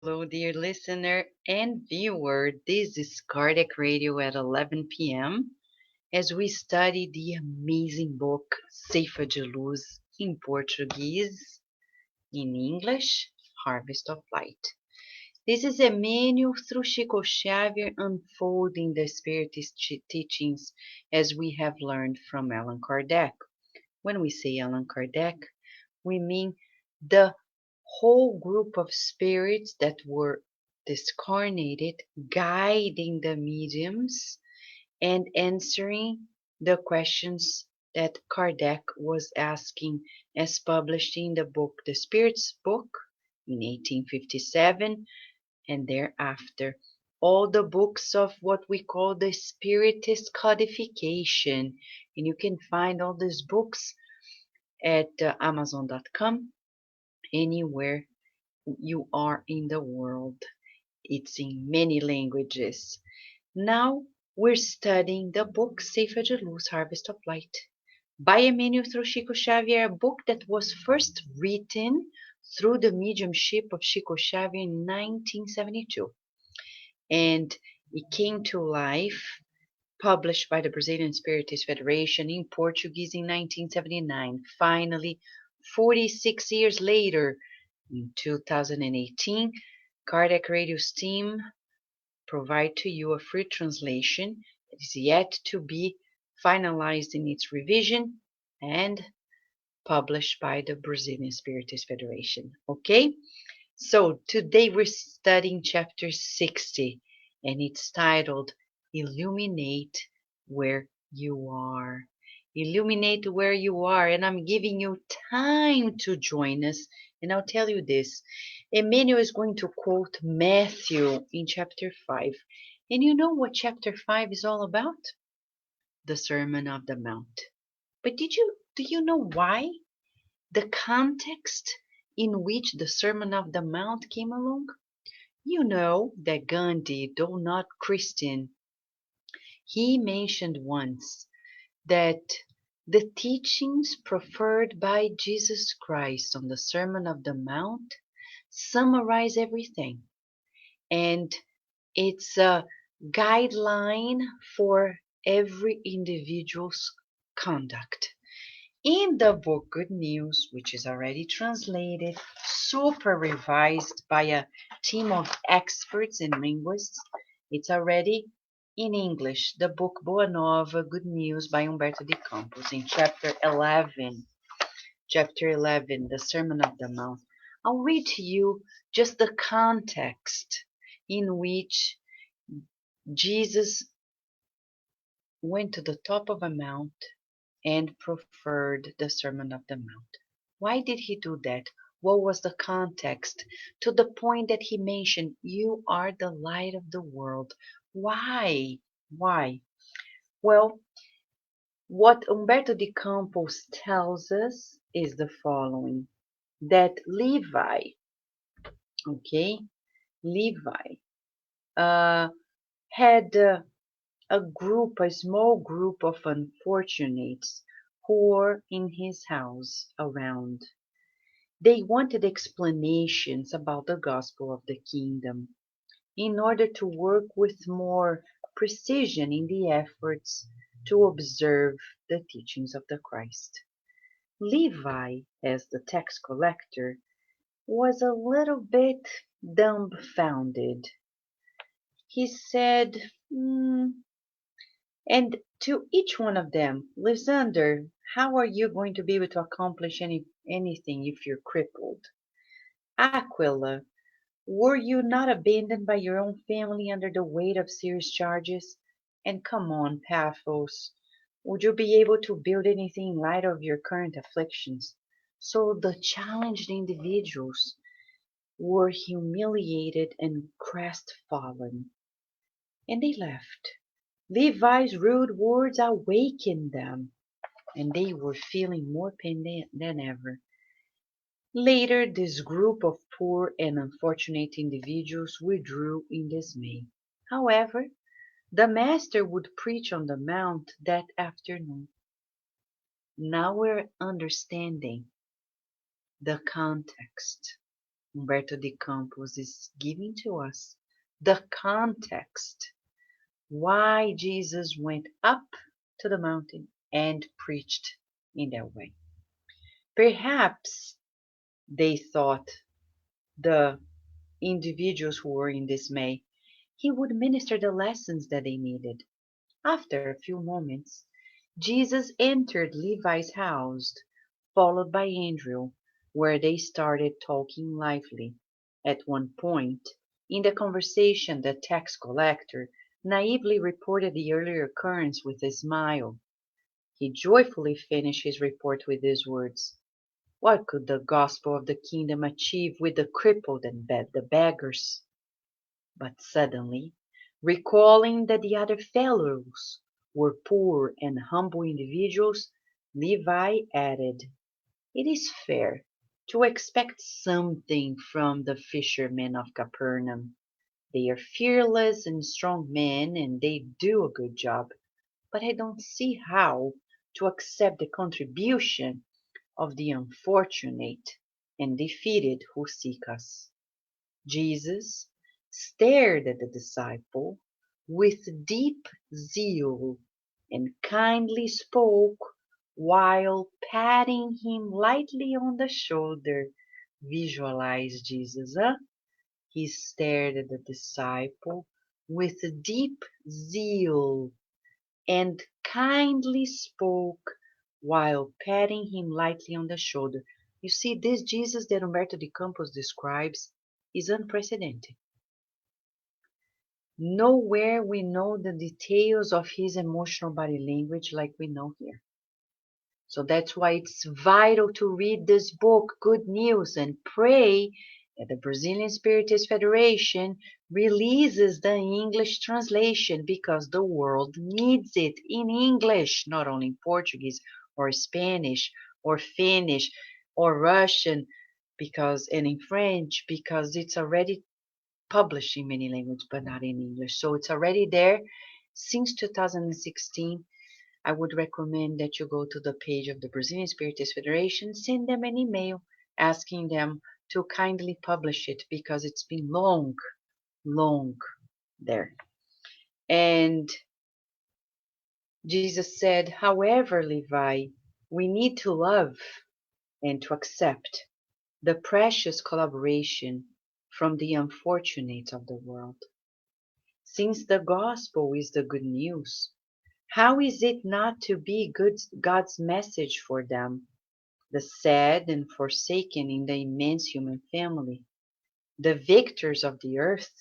Hello, dear listener and viewer. This is Cardiac Radio at 11 p.m. as we study the amazing book Ceifa de Luz in Portuguese, in English, Harvest of Light. This is Emmanuel through Chico Xavier unfolding the Spiritist teachings as we have learned from Allan Kardec. When we say Allan Kardec, we mean the whole group of spirits that were discarnated, guiding the mediums and answering the questions that Kardec was asking, as published in the book, The Spirit's Book, in 1857, and thereafter. All the books of what we call the Spiritist codification. And you can find all these books at Amazon.com, anywhere you are in the world. It's in many languages. Now we're studying the book Ceifa de Luz, Harvest of Light by Emmanuel through Chico Xavier, a book that was first written through the mediumship of Chico Xavier in 1972. And it came to life, published by the Brazilian Spiritist Federation in Portuguese in 1979. Finally, 46 years later, in 2018, Cardiac Radio's team provide to you a free translation that is yet to be finalized in its revision and published by the Brazilian Spiritist Federation. Okay? So today we're studying chapter 60 and it's titled Illuminate Where You Are. Illuminate where you are, and I'm giving you time to join us. And I'll tell you this, Emmanuel is going to quote Matthew in chapter 5. And you know what chapter 5 is all about? The Sermon of the Mount. But do you know why? The context in which the Sermon of the Mount came along? You know that Gandhi, though not Christian, he mentioned once that the teachings proffered by Jesus Christ on the Sermon of the Mount summarize everything. And it's a guideline for every individual's conduct. In the book Good News, which is already translated, super revised by a team of experts and linguists, it's already in English, the book Boa Nova, Good News by Humberto de Campos, in chapter 11, the Sermon of the Mount. I'll read to you just the context in which Jesus went to the top of a mount and proffered the Sermon of the Mount. Why did he do that? What was the context? To the point that he mentioned, you are the light of the world. Why? Why? Well, what Humberto de Campos tells us is the following, that Levi, okay, Levi, had a small group of unfortunates who were in his house around. They wanted explanations about the gospel of the kingdom in order to work with more precision in the efforts to observe the teachings of the Christ. Levi, as the tax collector, was a little bit dumbfounded. He said, and to each one of them, Lysander, how are you going to be able to accomplish anything if you're crippled? Aquila, were you not abandoned by your own family under the weight of serious charges? And come on, Paphos, would you be able to build anything in light of your current afflictions? So the challenged individuals were humiliated and crestfallen, and they left. Levi's rude words awakened them, and they were feeling more pain than ever. Later, this group of poor and unfortunate individuals withdrew in dismay. However, the Master would preach on the Mount that afternoon. Now we're understanding the context. Humberto de Campos is giving to us the context why Jesus went up to the mountain and preached in that way. Perhaps they thought, the individuals who were in dismay, he would minister the lessons that they needed. After a few moments, Jesus entered Levi's house, followed by Andrew, where they started talking lively. At one point in the conversation, the tax collector naively reported the earlier occurrence with a smile. He joyfully finished his report with these words: "What could the gospel of the kingdom achieve with the crippled and the beggars?" But suddenly, recalling that the other fellows were poor and humble individuals, Levi added, "It is fair to expect something from the fishermen of Capernaum. They are fearless and strong men, and they do a good job. But I don't see how to accept the contribution of the unfortunate and defeated who seek us." Jesus stared at the disciple with deep zeal and kindly spoke while patting him lightly on the shoulder. Visualize Jesus, huh? He stared at the disciple with deep zeal and kindly spoke while patting him lightly on the shoulder. You see, this Jesus that Humberto de Campos describes is unprecedented. Nowhere we know the details of his emotional body language like we know here. So that's why it's vital to read this book, Good News, and pray that the Brazilian Spiritist Federation releases the English translation, because the world needs it in English, not only in Portuguese or Spanish or Finnish or Russian, and in French, because it's already published in many languages, but not in English. So it's already there since 2016. I would recommend that you go to the page of the Brazilian Spiritist Federation, send them an email asking them to kindly publish it, because it's been long, long there. And Jesus said, however, Levi, we need to love and to accept the precious collaboration from the unfortunate of the world. Since the gospel is the good news, how is it not to be God's message for them, the sad and forsaken in the immense human family? The victors of the earth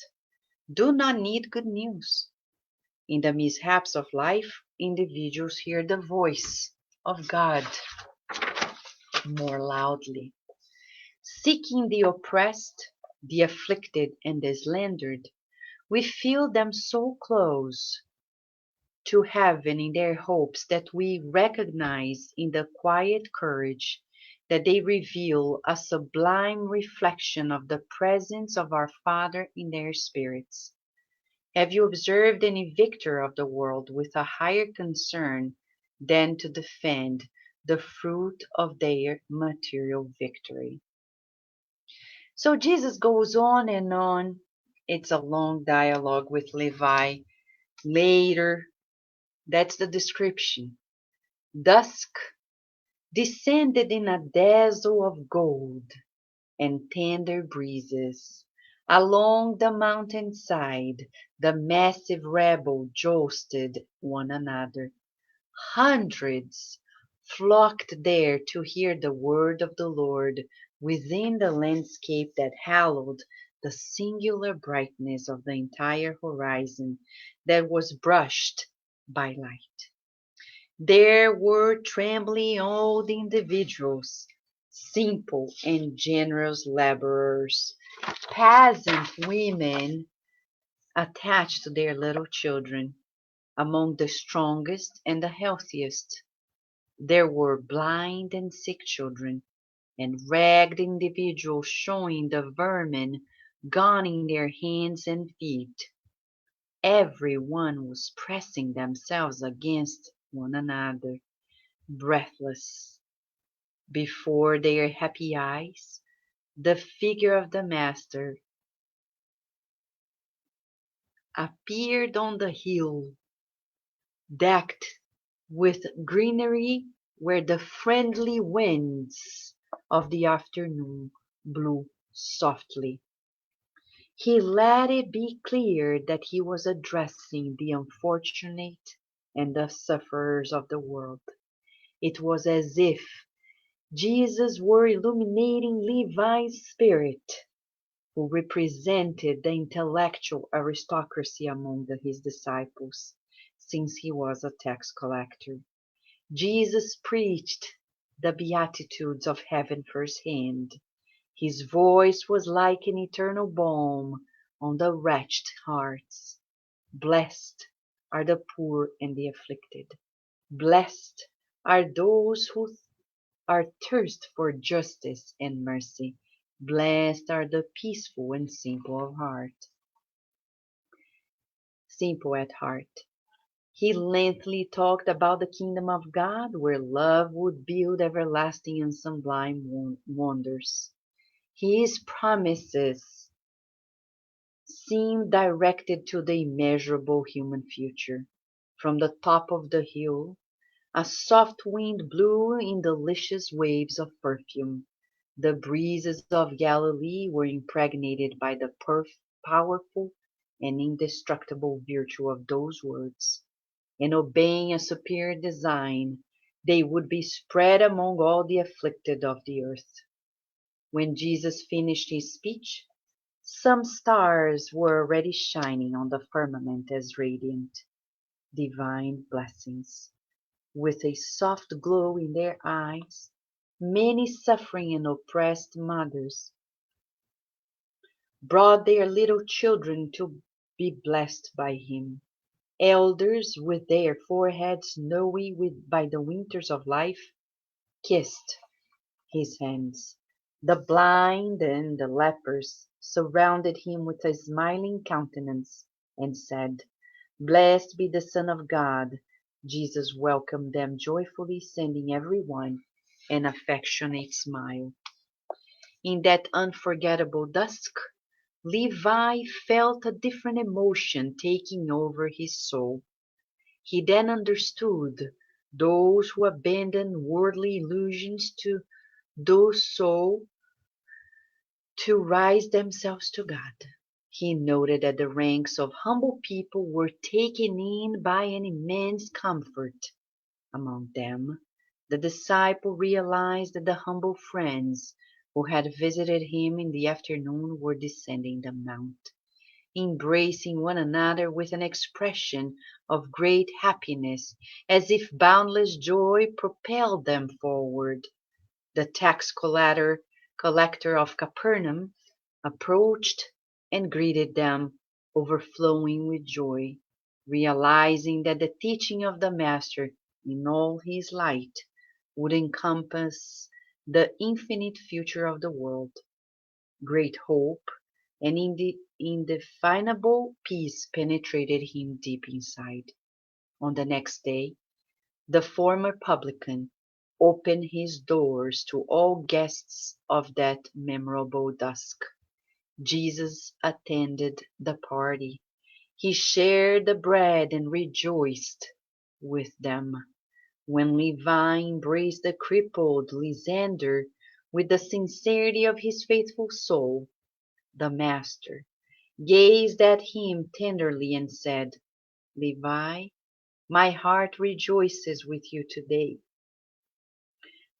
do not need good news. In the mishaps of life, individuals hear the voice of God more loudly. Seeking the oppressed, the afflicted, and the slandered, we feel them so close to heaven in their hopes that we recognize in the quiet courage that they reveal a sublime reflection of the presence of our Father in their spirits. Have you observed any victor of the world with a higher concern than to defend the fruit of their material victory? So Jesus goes on and on. It's a long dialogue with Levi. Later, that's the description. Dusk descended in a dazzle of gold and tender breezes. Along the mountainside, the massive rabble jostled one another. Hundreds flocked there to hear the word of the Lord within the landscape that hallowed the singular brightness of the entire horizon that was brushed by light. There were trembling old individuals, simple and generous laborers, peasant women attached to their little children, among the strongest and the healthiest. There were blind and sick children, and ragged individuals showing the vermin gone in their hands and feet. Every one was pressing themselves against one another, breathless. Before their happy eyes, the figure of the Master appeared on the hill, decked with greenery where the friendly winds of the afternoon blew softly. He let it be clear that he was addressing the unfortunate and the sufferers of the world. It was as if Jesus were illuminating Levi's spirit, who represented the intellectual aristocracy among his disciples, since he was a tax collector. Jesus preached the Beatitudes of heaven firsthand. His voice was like an eternal balm on the wretched hearts. Blessed are the poor and the afflicted. Blessed are those who are thirst for justice and mercy. Blessed are the peaceful and simple at heart. He lengthily talked about the kingdom of God, where love would build everlasting and sublime wonders. His promises seemed directed to the immeasurable human future. From the top of the hill, a soft wind blew in delicious waves of perfume. The breezes of Galilee were impregnated by the powerful and indestructible virtue of those words, and obeying a superior design, they would be spread among all the afflicted of the earth. When Jesus finished his speech, some stars were already shining on the firmament as radiant, divine blessings. With a soft glow in their eyes, many suffering and oppressed mothers brought their little children to be blessed by him. Elders, with their foreheads snowy by the winters of life, kissed his hands. The blind and the lepers surrounded him with a smiling countenance and said, "Blessed be the Son of God." Jesus welcomed them joyfully, sending every one an affectionate smile. In that unforgettable dusk, Levi felt a different emotion taking over his soul. He then understood those who abandon worldly illusions to do so to rise themselves to God. He noted that the ranks of humble people were taken in by an immense comfort. Among them, the disciple realized that the humble friends who had visited him in the afternoon were descending the mount, embracing one another with an expression of great happiness, as if boundless joy propelled them forward. The tax collector of Capernaum approached and greeted them, overflowing with joy, realizing that the teaching of the Master in all his light would encompass the infinite future of the world. Great hope and indefinable peace penetrated him deep inside. On the next day, the former publican opened his doors to all guests of that memorable dusk. Jesus attended the party. He shared the bread and rejoiced with them. When Levi embraced the crippled Lysander with the sincerity of his faithful soul, the Master gazed at him tenderly and said, "Levi, my heart rejoices with you today,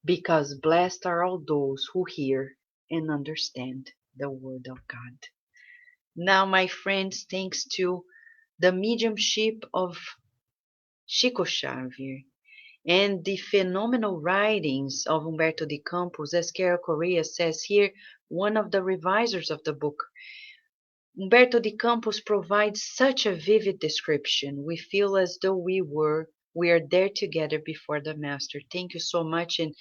because blessed are all those who hear and understand the word of God." Now, my friends, thanks to the mediumship of Chico Xavier and the phenomenal writings of Humberto de Campos, as Carol Correa says here, one of the revisers of the book, Humberto de Campos provides such a vivid description. We feel as though we are there together before the Master. Thank you so much. And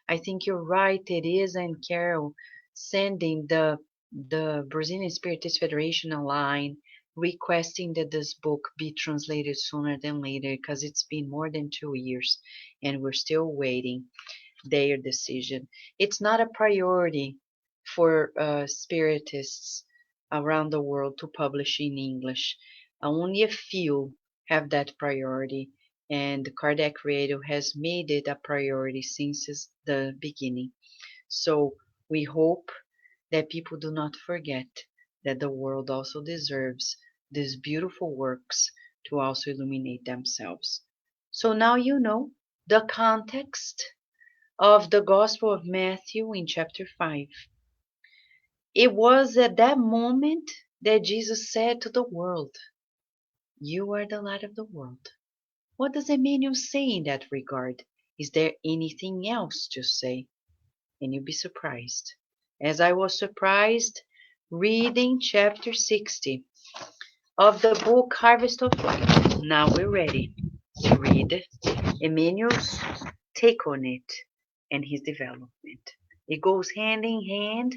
I think you're right. It is, and Carol sending the Brazilian Spiritist Federation a line requesting that this book be translated sooner than later, because it's been more than 2 years and we're still waiting their decision. It's not a priority for spiritists around the world to publish in English. Only a few have that priority, and Kardec Radio has made it a priority since the beginning. So we hope that people do not forget that the world also deserves these beautiful works to also illuminate themselves. So now you know the context of the Gospel of Matthew in chapter 5. It was at that moment that Jesus said to the world, "You are the light of the world." What does Emmanuel say in that regard? Is there anything else to say? And you'll be surprised. As I was surprised reading chapter 60 of the book Harvest of Light. Now we're ready to read Emmanuel's take on it and his development. It goes hand in hand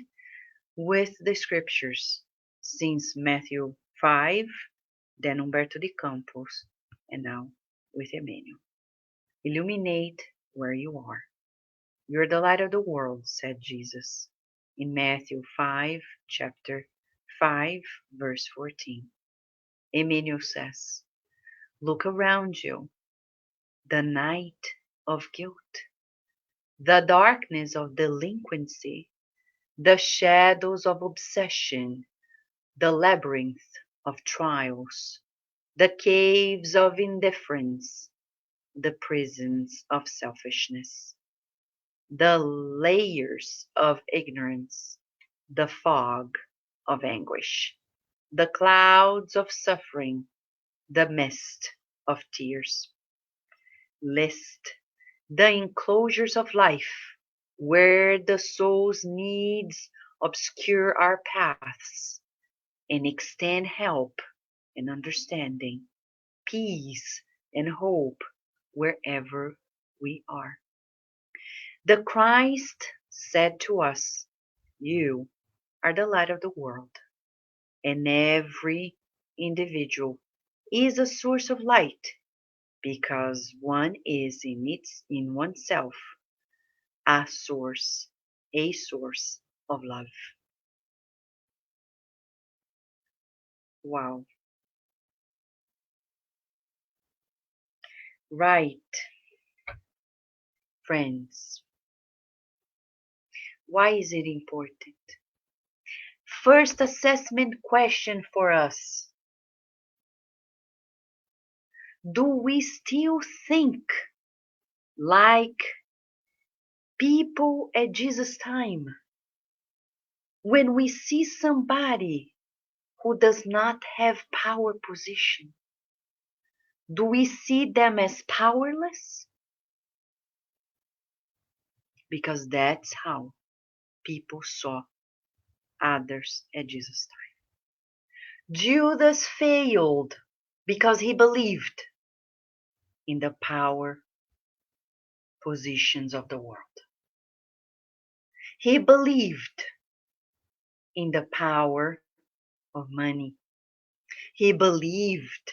with the scriptures, since Matthew 5, then Humberto de Campos, and now with Emmanuel. Illuminate where you are. You're the light of the world, said Jesus in Matthew 5, chapter 5, verse 14. Emmanuel says, look around you. The night of guilt, the darkness of delinquency, the shadows of obsession, the labyrinth of trials, the caves of indifference, the prisons of selfishness, the layers of ignorance, the fog of anguish, the clouds of suffering, the mist of tears. List the enclosures of life where the soul's needs obscure our paths and extend help and understanding, peace and hope wherever we are. The Christ said to us, you are the light of the world, and every individual is a source of light because one is in oneself a source of love. Wow. Right, friends. Why is it important? First assessment question for us. Do we still think like people at Jesus' time? When we see somebody who does not have power position, do we see them as powerless? Because that's how people saw others at Jesus' time. Judas failed because he believed in the power positions of the world. He believed in the power of money. He believed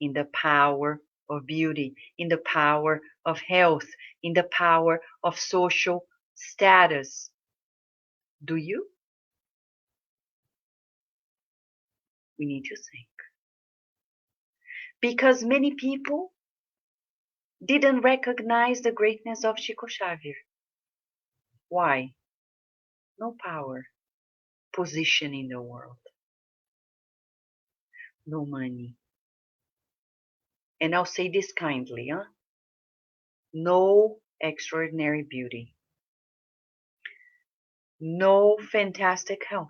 in the power of beauty, in the power of health, in the power of social status. Do you? We need to think. Because many people didn't recognize the greatness of Chico Xavier. Why? No power, position in the world, no money. And I'll say this kindly, no extraordinary beauty, no fantastic health,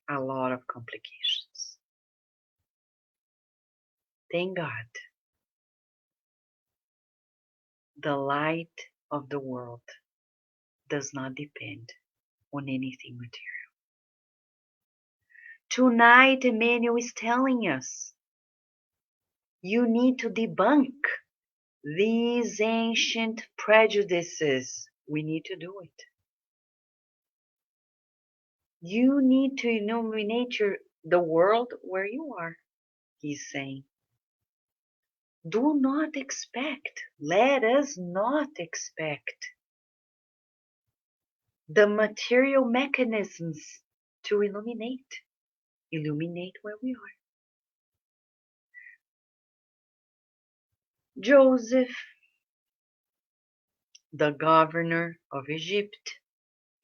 a lot of complications. Thank God, the light of the world does not depend on anything material. Tonight, Emmanuel is telling us, you need to debunk these ancient prejudices. We need to do it. You need to illuminate the world where you are, he's saying. Do not expect, let us not expect the material mechanisms to illuminate where we are. Joseph, the governor of Egypt,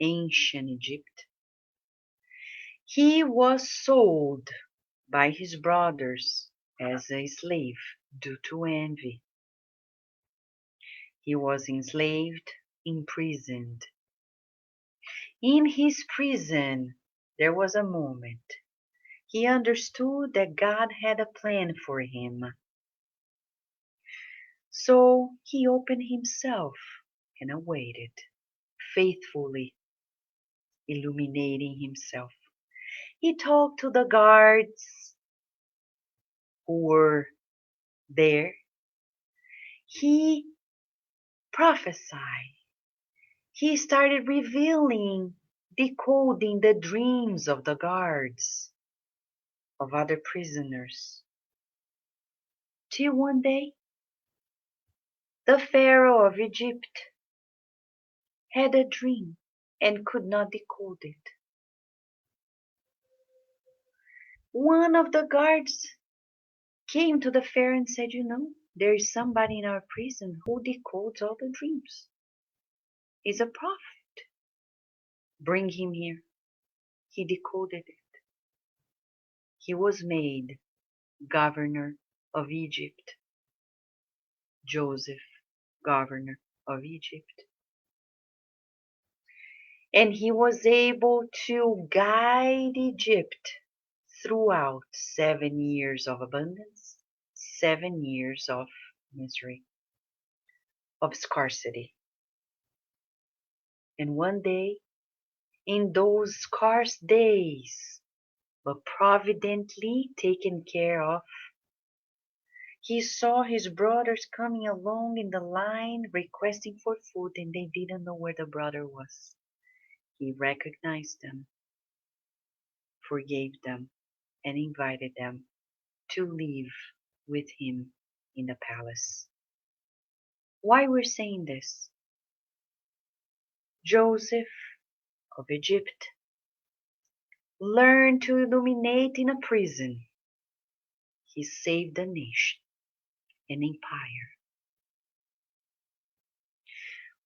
ancient Egypt, he was sold by his brothers as a slave due to envy. He was enslaved, imprisoned. In his prison, there was a moment. He understood that God had a plan for him. So he opened himself and awaited, faithfully illuminating himself. He talked to the guards who were there. He prophesied. He started revealing, decoding the dreams of the guards, of other prisoners. Till one day, the Pharaoh of Egypt had a dream and could not decode it. One of the guards came to the Pharaoh and said, there is somebody in our prison who decodes all the dreams. He's a prophet. Bring him here. He decoded it. He was made governor of Egypt. Joseph, governor of Egypt. And he was able to guide Egypt throughout 7 years of abundance, 7 years of misery, of scarcity. And one day, in those scarce days, but providently taken care of, he saw his brothers coming along in the line requesting for food, and they didn't know where the brother was. He recognized them, forgave them, and invited them to live with him in the palace. Why we're saying this? Joseph of Egypt learned to illuminate in a prison. He saved a nation, an empire.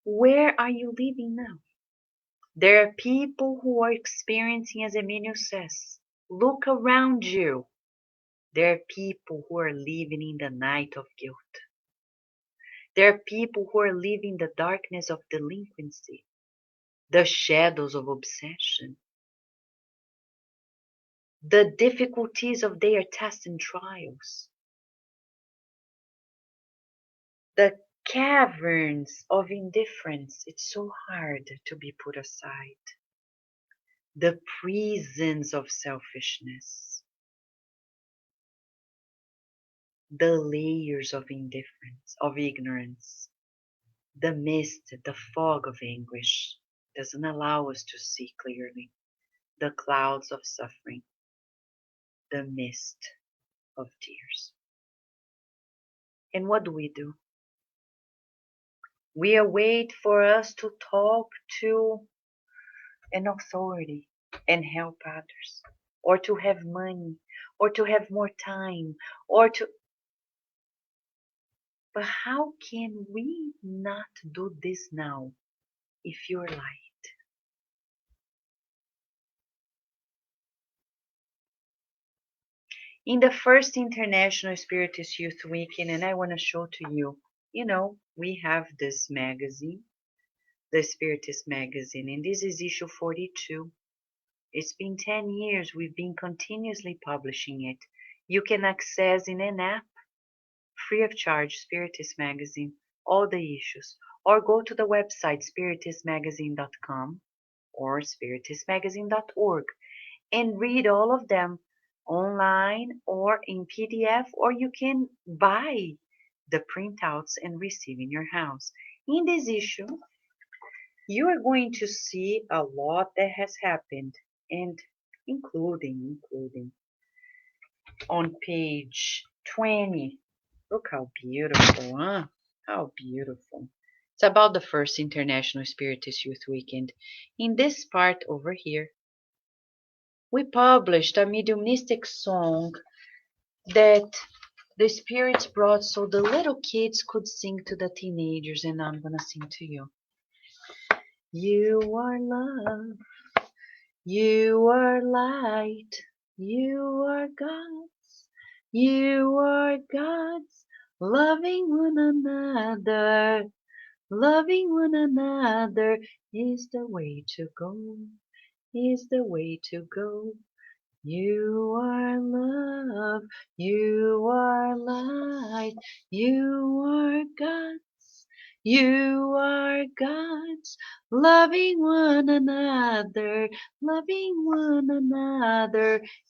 Where are you living now? There are people who are experiencing, as Emmanuel says, look around you. There are people who are living in the night of guilt. There are people who are living the darkness of delinquency, the shadows of obsession, the difficulties of their tests and trials, the caverns of indifference. It's so hard to be put aside. The prisons of selfishness, the layers of indifference, of ignorance, the mist, the fog of anguish doesn't allow us to see clearly, the clouds of suffering, the mist of tears. And what do? We await for us to talk to an authority and help others, or to have money, or to have more time, or to... But how can we not do this now if you're light? In the first International Spiritist Youth Weekend, and I want to show to you, we have this magazine, the Spiritist magazine, and this is issue 42. It's been 10 years we've been continuously publishing it. You can access in an app, free of charge, Spiritist magazine, all the issues, or go to the website spiritistmagazine.com or spiritistmagazine.org and read all of them online or in PDF, or you can buy the printouts and receive in your house. In this issue, you are going to see a lot that has happened, and including on page 20. Look how beautiful, huh? How beautiful. It's about the first International Spiritist Youth Weekend. In this part over here, we published a mediumistic song that the spirits brought so the little kids could sing to the teenagers, and I'm gonna sing to you. You are love, you are light, you are God's, you are God's, loving one another, loving one another is the way to go, is the way to go. You are love, you are light, you are God's, you are God's, loving one another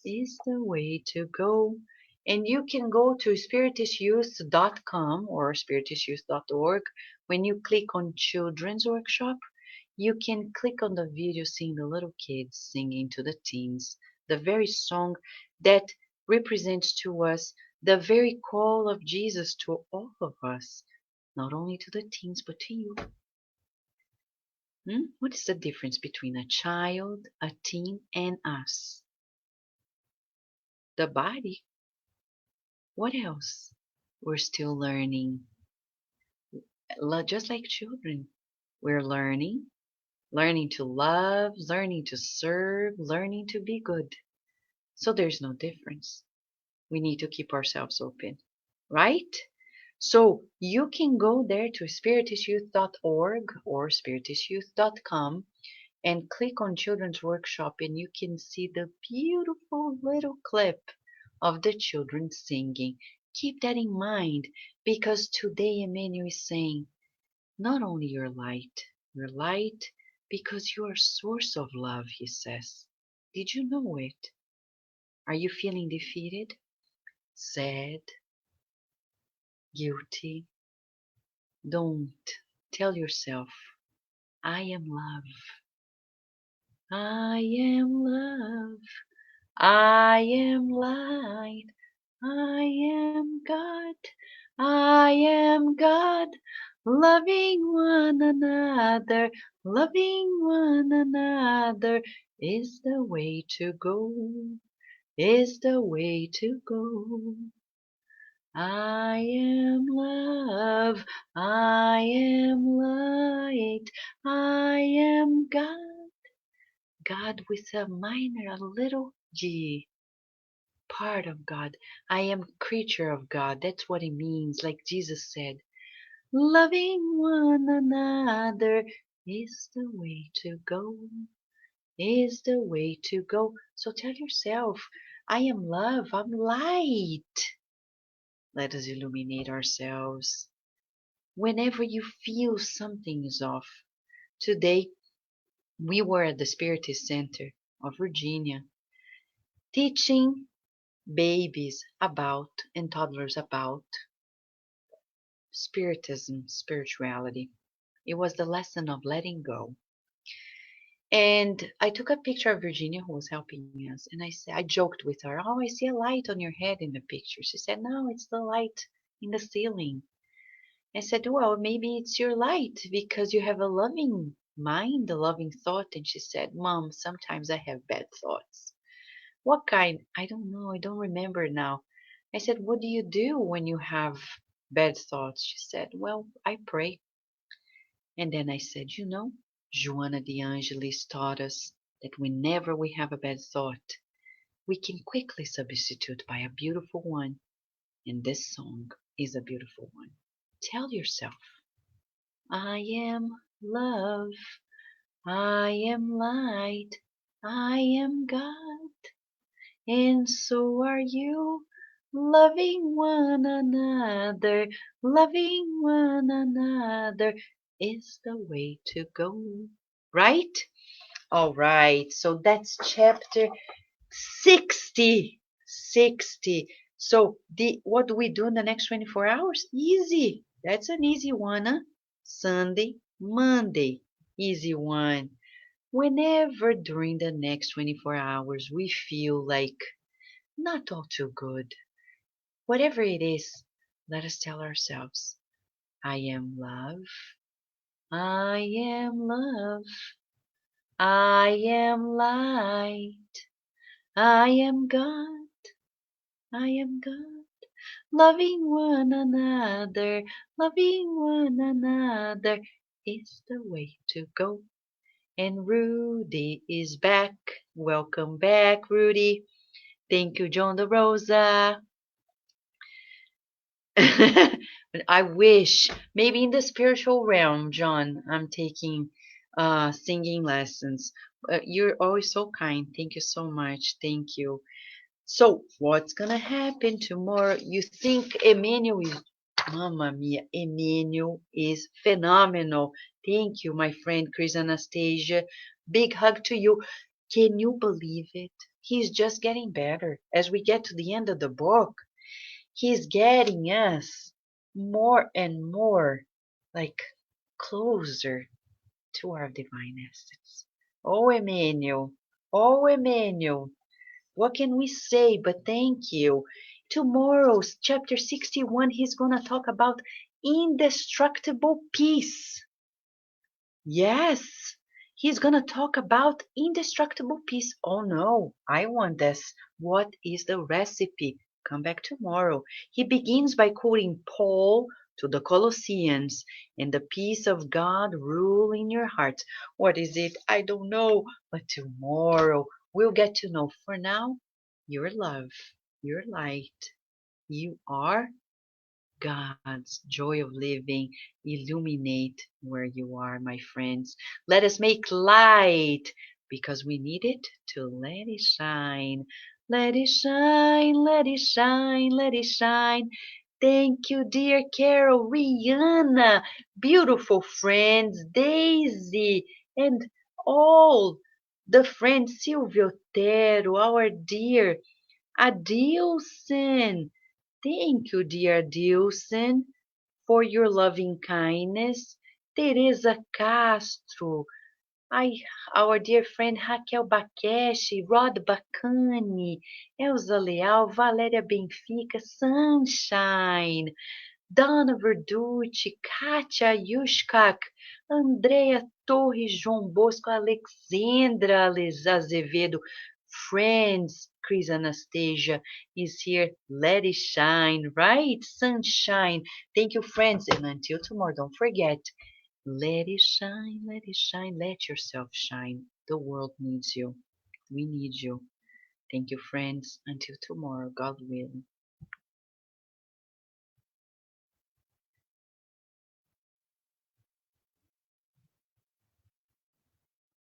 is the way to go. And you can go to spiritusyouth.com or spiritusyouth.org. When you click on Children's Workshop, you can click on the video seeing the little kids singing to the teens the very song that represents to us the very call of Jesus to all of us, not only to the teens, but to you. What is the difference between a child, a teen, and us? The body. What else? We're still learning. Just like children, we're learning to love, learning to serve, learning to be good. So there's no difference. We need to keep ourselves open, right? So you can go there to spiritusyouth.org or spiritusyouth.com and click on Children's Workshop, and you can see the beautiful little clip of the children singing. Keep that in mind, because today Emmanuel is saying, not only your light because you are source of love, he says. Did you know it? Are you feeling defeated, sad, guilty? Don't. Tell yourself, I am love. I am love. I am light. I am God. I am God. Loving one another. Loving one another is the way to go. Is the way to go. I am love, I am light, I am God. God with a minor, a little g, part of God. I am creature of God. That's what it means, like Jesus said. Loving one another is the way to go, is the way to go. So tell yourself, I am love, I'm light. Let us illuminate ourselves. Whenever you feel something is off. Today, we were at the Spiritist Center of Virginia teaching babies about and toddlers about spiritism, spirituality. It was the lesson of letting go. And I took a picture of Virginia who was helping us, and I joked with her, "Oh, I see a light on your head in the picture." She said, "No, it's the light in the ceiling." I said, "Well, maybe it's your light because you have a loving mind, a loving thought." And she said, "Mom, sometimes I have bad thoughts." "What kind?" "I don't know. I don't remember now." I said, "What do you do when you have bad thoughts?" She said, "Well, I pray." And then I said, Joana de Angelis taught us that whenever we have a bad thought, we can quickly substitute by a beautiful one. And this song is a beautiful one. Tell yourself, I am love, I am light, I am God, and so are you. Loving one another, loving one another is the way to go. Right? All right. So that's chapter 60. 60. So what do we do in the next 24 hours? Easy. That's an easy one, huh? Sunday, Monday. Easy one. Whenever during the next 24 hours we feel like not all too good, whatever it is, let us tell ourselves, I am love, I am love. I am light. I am God. I am God. Loving one another. Loving one another is the way to go. And Rudy is back. Welcome back, Rudy. Thank you, John the Rosa. I wish maybe in the spiritual realm, John, I'm taking singing lessons. You're always so kind. Thank you so much. Thank you. So, what's gonna happen tomorrow? You think Emmanuel is, Mamma mia, Emmanuel is phenomenal. Thank you, my friend Chris Anastasia. Big hug to you. Can you believe it? He's just getting better. As we get to the end of the book, he's getting us more and more like closer to our divine essence. Oh, Emmanuel. Oh, Emmanuel. What can we say but thank you? Tomorrow's chapter 61, he's going to talk about indestructible peace. Yes, he's going to talk about indestructible peace. Oh no, I want this. What is the recipe? Come back tomorrow. He begins by quoting Paul to the Colossians, and the peace of God rule in your hearts. What is it? I don't know, but tomorrow we'll get to know. For now, your love, your light, you are God's joy of living. Illuminate where you are, my friends. Let us make light because we need it to let it shine. Let it shine, let it shine, let it shine. Thank you, dear Carol, Rihanna, beautiful friends, Daisy, and all the friends, Silvio Otero, our dear Adilson. Thank you, dear Dilson, for your loving kindness. Teresa Castro, I, our dear friend Raquel Bakeshi, Rod Bacani, Elza Leal, Valéria Benfica, Sunshine, Dana Verducci, Kátia Yushkak, Andrea Torres, João Bosco, Alexandra Azevedo, friends, Chris Anastasia is here. Let it shine, right? Sunshine. Thank you, friends. And until tomorrow, don't forget, let it shine, let yourself shine. The world needs you. We need you. Thank you, friends. Until tomorrow, God willing.